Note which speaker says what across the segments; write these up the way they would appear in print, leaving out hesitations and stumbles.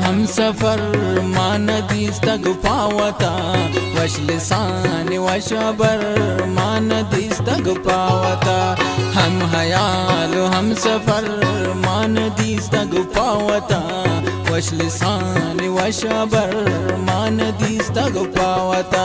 Speaker 1: हम सफर मान दिस्तग पावता वश लिसान वशबर मान दिस्तग पावता हम हयालो हम सफर मान दिस्तग पावता वश लिसान वशबर मान दिस्तग पावता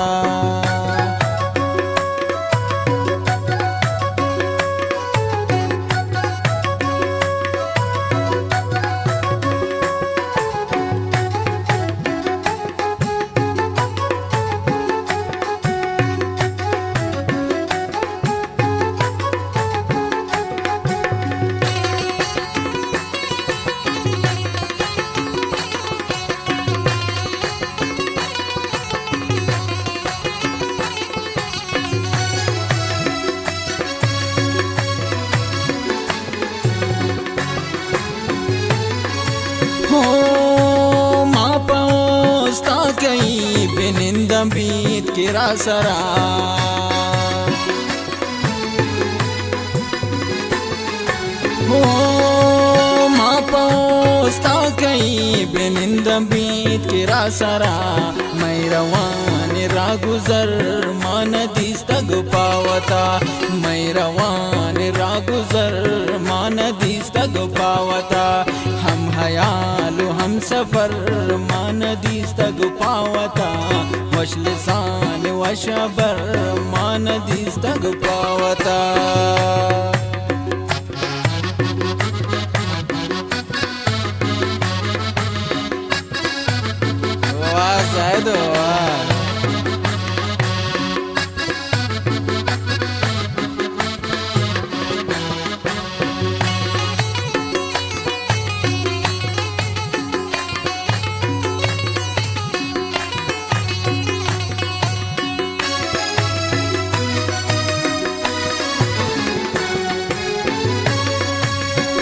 Speaker 1: हो माँ पोस्ता कई बेनिंदम बीत किरा सरा हो माँ पोस्ता कई बेनिंदम बीत किरा सरा मैं रवान रागुजर मान दिस्तग पावता मैं रवान रागुजर मान दिस्तग पावता हम हयालो हम सफर मान दिस्तग पावता वश लिसान वशबर मान दिस्तग पावता वाह जायदो वाह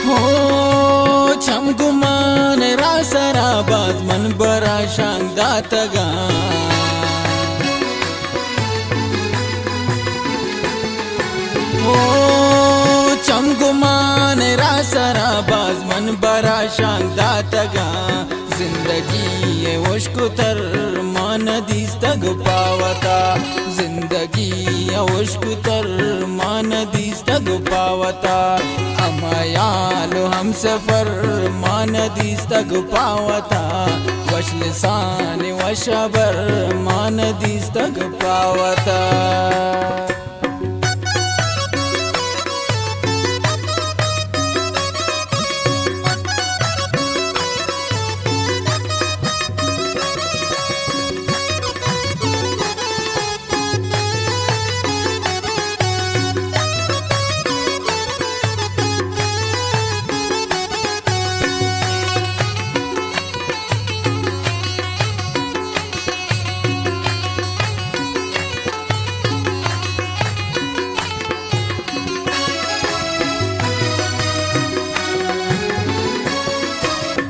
Speaker 1: हो छम गुमान रासरा बाज मन बरा शांग दातगा हो छम गुमान रासरा बाज मन बरा शांग दातगा जिंदगी ये उश्कुतर मान दिस्तग पावता जिंदगी ये उश्कुतर मान दिस्तग पावता हमायालो हम सफर मान दिस्तग पावता वश लिसान वशबर मान दिस्तग पावता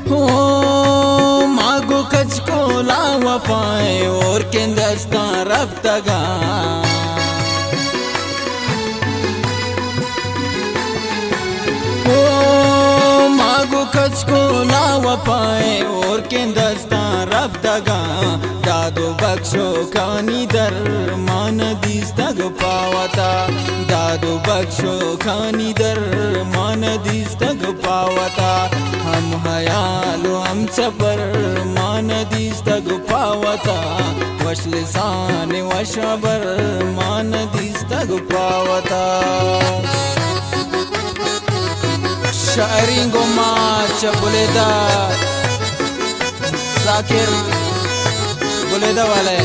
Speaker 1: हो मागो कच को लावा पाए और के दस्ता रब तगा हो मागो कच को लावा पाए और के दस्ता रब तगा दादो बख्शो खानी दर मान दिस्तग पावता दादो बख्शो खानी दर मान दिस्तग पावता हम हयालो हम सफर मान दिस्तग पावता वश लिसान वशबर मान दिस्तग पावता शायरी गोमा चबुलेदा जाकिर बुलेदा वाले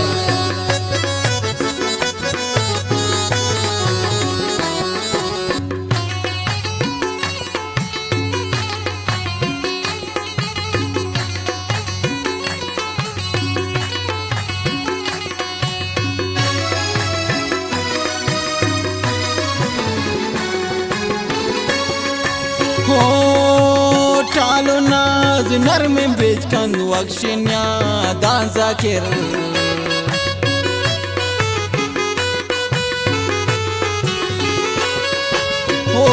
Speaker 1: हो टालो नाज नरम बेच कंद वक्शिन्या दान जाकिर हो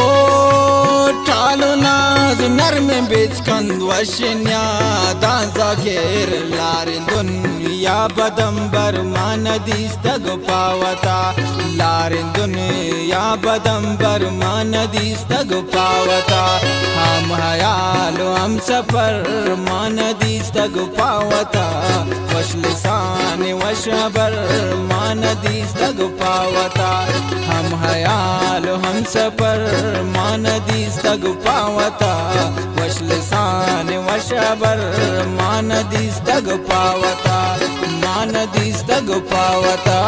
Speaker 1: टालो नाज नर्म बीच कंद वशन्या दांजा खेर लारिंदुन या बदंबर मान दिस्तग पावता लारिंदुन या बदंबर मान दिस्तग पावता हम हयालो हम सफर मान दिस्तग पावता वशलिसान वशबर मान दिस्तग पावता हम हयालो हम सफर मान दिस्तग पावता वशलिसान वशबर मान दिस्तग पावता मान दिस्तग पावता।